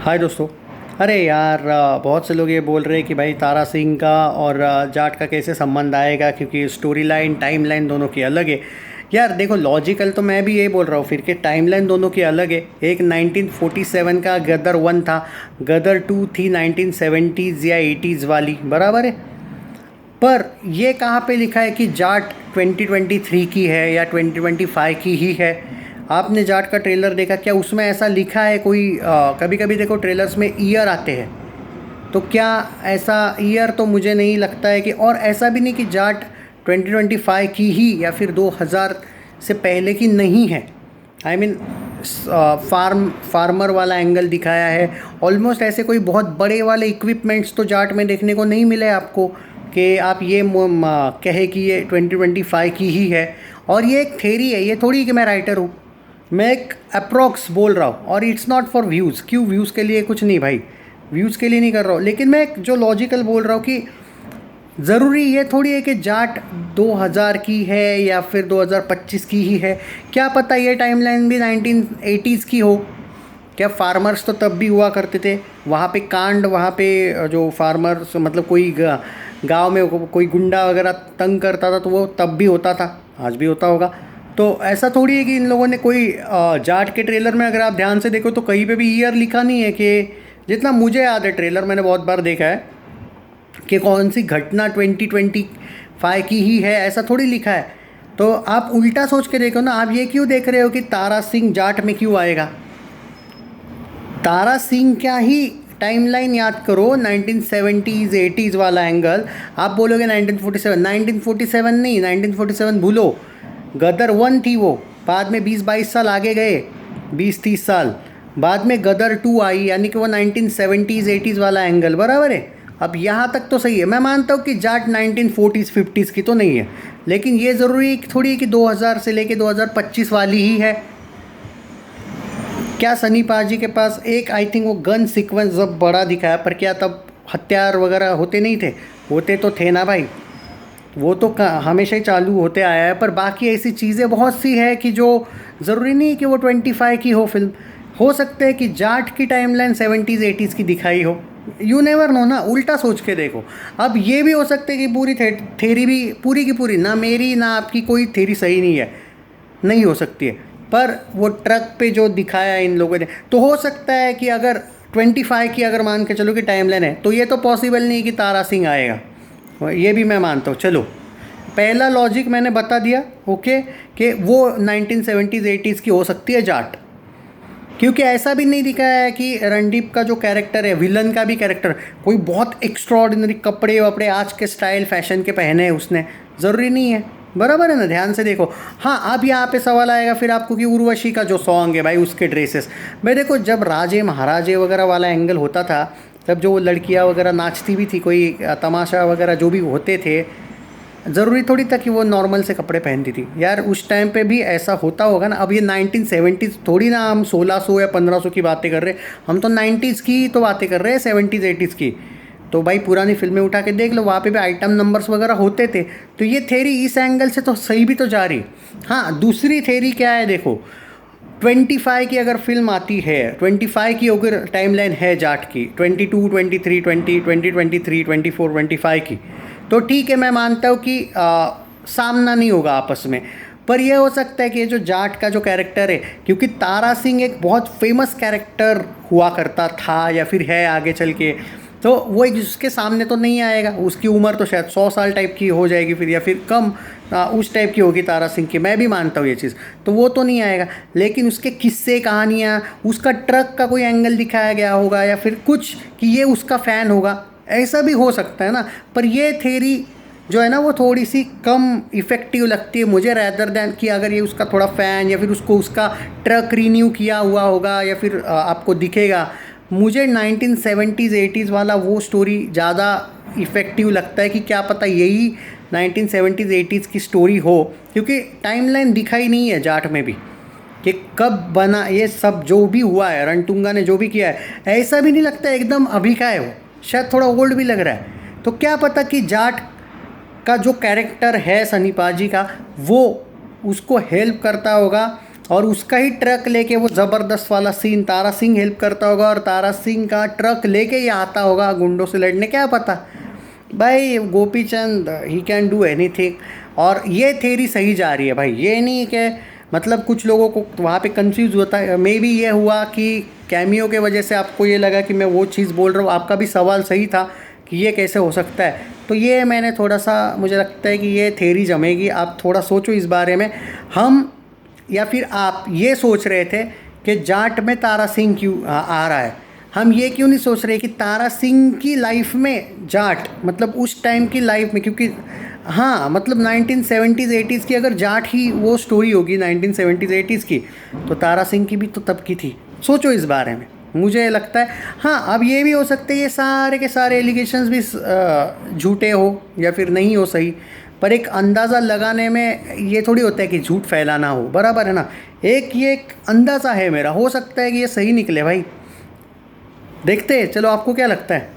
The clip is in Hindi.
हाय दोस्तों। अरे यार, बहुत से लोग ये बोल रहे हैं कि भाई तारा सिंह का और जाट का कैसे संबंध आएगा, क्योंकि स्टोरी लाइन टाइम लाइन दोनों की अलग है। यार देखो, लॉजिकल तो मैं भी यही बोल रहा हूँ फिर, कि टाइम लाइन दोनों की अलग है। एक 1947 का गदर 1 था, गदर 2 थी 1970s या 80s वाली, बराबर है। पर ये कहाँ पे लिखा है कि जाट 2023 की है या 2025 की ही है? आपने जाट का ट्रेलर देखा क्या? उसमें ऐसा लिखा है कोई? कभी कभी देखो ट्रेलर्स में ईयर आते हैं, तो क्या ऐसा ईयर तो मुझे नहीं लगता है कि, और ऐसा भी नहीं कि जाट 2025 की ही या फिर 2000 से पहले की नहीं है। आई मीन फार्मर वाला एंगल दिखाया है। ऑलमोस्ट ऐसे कोई बहुत बड़े वाले इक्विपमेंट्स तो जाट में देखने को नहीं मिले आपको, कि आप ये कहे कि ये 2025 की ही है। और ये एक थेरी है, ये थोड़ी कि मैं राइटर हूँ। मैं एक अप्रॉक्स बोल रहा हूँ, और इट्स नॉट फॉर व्यूज़। क्यों व्यूज़ के लिए? कुछ नहीं भाई, व्यूज़ के लिए नहीं कर रहा हूँ। लेकिन मैं एक जो लॉजिकल बोल रहा हूँ कि ज़रूरी ये थोड़ी है कि जाट 2000 की है या फिर 2025 की ही है। क्या पता ये टाइमलाइन भी 1980s की हो। क्या फार्मर्स तो तब भी हुआ करते थे वहाँ पे कांड, वहाँ पे जो फार्मर्स मतलब कोई गांव में कोई गुंडा वगैरह तंग करता था, तो वो तब भी होता था, आज भी होता होगा। तो ऐसा थोड़ी है कि इन लोगों ने कोई जाट के ट्रेलर में अगर आप ध्यान से देखो तो कहीं पे भी ईयर लिखा नहीं है। कि जितना मुझे याद है, ट्रेलर मैंने बहुत बार देखा है, कि कौन सी घटना 2025 की ही है, ऐसा थोड़ी लिखा है। तो आप उल्टा सोच के देखो ना, आप ये क्यों देख रहे हो कि तारा सिंह जाट में क्यों आएगा? तारा सिंह क्या ही टाइमलाइन याद करो, 1970s 80s वाला एंगल। आप बोलोगे 1947, 1947 नहीं, 1947 भूलो। गदर 1 थी वो, बाद में 20-22 साल आगे गए, 20-30 साल बाद में गदर 2 आई, यानी कि वो 1970s 80s वाला एंगल, बराबर है। अब यहाँ तक तो सही है। मैं मानता हूँ कि जाट 1940s 50s की तो नहीं है, लेकिन ये ज़रूरी थोड़ी है कि 2000 से लेके 2025 वाली ही है। क्या सनी पाजी के पास एक, आई थिंक वो गन सीक्वेंस जब बड़ा दिखाया, पर क्या तब हथियार वगैरह होते नहीं थे? होते तो थे ना भाई, वो तो हमेशा ही चालू होते आया है। पर बाकी ऐसी चीज़ें बहुत सी है कि जो ज़रूरी नहीं है कि वो 25 की हो फिल्म। हो सकता है कि जाट की टाइमलाइन 70s 80s की दिखाई हो। यू नेवर नो ना, उल्टा सोच के देखो। अब ये भी हो सकता है कि पूरी थेरी भी पूरी की पूरी, ना मेरी ना आपकी कोई थेरी सही नहीं है, नहीं हो सकती है। पर वो ट्रक पे जो दिखाया इन लोगों ने, तो हो सकता है कि अगर 25 की अगर मान के चलो कि टाइमलाइन है, तो ये तो पॉसिबल नहीं कि तारा सिंह आएगा। ये भी मैं मानता हूँ। चलो, पहला लॉजिक मैंने बता दिया, ओके, कि वो 1970s 80s की हो सकती है जाट। क्योंकि ऐसा भी नहीं दिखाया है कि रणदीप का जो कैरेक्टर है, विलन का भी कैरेक्टर, कोई बहुत एक्स्ट्रॉर्डिनरी कपड़े वपड़े आज के स्टाइल फैशन के पहने हैं उसने, ज़रूरी नहीं है। बराबर है ना? ध्यान से देखो। हाँ, अब यहाँ पे सवाल आएगा फिर आपको कि उर्वशी का जो सॉन्ग है भाई, उसके ड्रेसेस। भाई देखो, जब राजे महाराजे वगैरह वाला एंगल होता था, तब जो वो लड़कियाँ वगैरह नाचती भी थी, कोई तमाशा वगैरह जो भी होते थे, ज़रूरी थोड़ी था कि वो नॉर्मल से कपड़े पहनती थी। यार उस टाइम पे भी ऐसा होता होगा ना। अब ये 1970s थोड़ी ना, हम 1600 या 1500 की बातें कर रहे हैं, हम तो 90s की तो बातें कर रहे हैं, 70s 80s की। तो भाई पुरानी फिल्में उठा के देख लो, वहाँ पे भी आइटम नंबर्स वगैरह होते थे। तो ये थेरी इस एंगल से तो सही भी तो जा रही। हाँ, दूसरी थेरी क्या है देखो, 25 की अगर फिल्म आती है, 25 की अगर टाइमलाइन है जाट की, 22 23 20 2023 24 25 की, तो ठीक है, मैं मानता हूँ कि सामना नहीं होगा आपस में। पर यह हो सकता है कि ये जो जाट का जो कैरेक्टर है, क्योंकि तारा सिंह एक बहुत फेमस कैरेक्टर हुआ करता था या फिर है आगे चल के, तो वो एक उसके सामने तो नहीं आएगा। उसकी उम्र तो शायद 100 साल टाइप की हो जाएगी फिर, या फिर कम उस टाइप की होगी तारा सिंह की। मैं भी मानता हूँ ये चीज़, तो वो तो नहीं आएगा। लेकिन उसके किस्से कहानियाँ, उसका ट्रक का कोई एंगल दिखाया गया होगा, या फिर कुछ कि ये उसका फ़ैन होगा, ऐसा भी हो सकता है ना। पर ये थेरी जो है ना, वो थोड़ी सी कम इफ़ेक्टिव लगती है मुझे, रैदर दैन कि अगर ये उसका थोड़ा फ़ैन, या फिर उसको उसका ट्रक रिन्यू किया हुआ होगा, या फिर आपको दिखेगा। मुझे 1970s 80s वाला वो स्टोरी ज़्यादा इफ़ेक्टिव लगता है, कि क्या पता यही 1970s 80s की स्टोरी हो। क्योंकि टाइमलाइन दिखाई नहीं है जाट में भी कि कब बना ये सब, जो भी हुआ है, रणतुंगा ने जो भी किया है, ऐसा भी नहीं लगता एकदम अभी का है वो, शायद थोड़ा ओल्ड भी लग रहा है। तो क्या पता कि जाट का जो कैरेक्टर है सनी पाजी का, वो उसको हेल्प करता होगा और उसका ही ट्रक लेके वो ज़बरदस्त वाला सीन, तारा सिंह हेल्प करता होगा और तारा सिंह का ट्रक लेके ही आता होगा गुंडों से लड़ने, क्या पता भाई। Gopi Chand he can do anything. और ये थेरी सही जा रही है भाई, ये नहीं कि मतलब कुछ लोगों को वहाँ पे कंफ्यूज होता है। मे बी ये हुआ कि कैमियो के वजह से आपको ये लगा कि मैं वो चीज़ बोल रहा हूँ, आपका भी सवाल सही था कि ये कैसे हो सकता है। तो ये मैंने थोड़ा सा, मुझे लगता है कि ये थेरी जमेगी। आप थोड़ा सोचो इस बारे में। हम या फिर आप ये सोच रहे थे कि जाट में तारा सिंह क्यों आ रहा है, हम ये क्यों नहीं सोच रहे कि तारा सिंह की लाइफ में जाट, मतलब उस टाइम की लाइफ में, क्योंकि हाँ मतलब 1970s 80s की अगर जाट ही वो स्टोरी होगी 1970s 80s की, तो तारा सिंह की भी तो तब की थी। सोचो इस बारे में, मुझे लगता है। हाँ, अब ये भी हो सकता है ये सारे के सारे एलिगेशंस भी झूठे हो या फिर नहीं हो सही, पर एक अंदाज़ा लगाने में ये थोड़ी होता है कि झूठ फैलाना हो, बराबर है ना। ये एक अंदाज़ा है मेरा, हो सकता है कि ये सही निकले भाई। देखते हैं, चलो आपको क्या लगता है।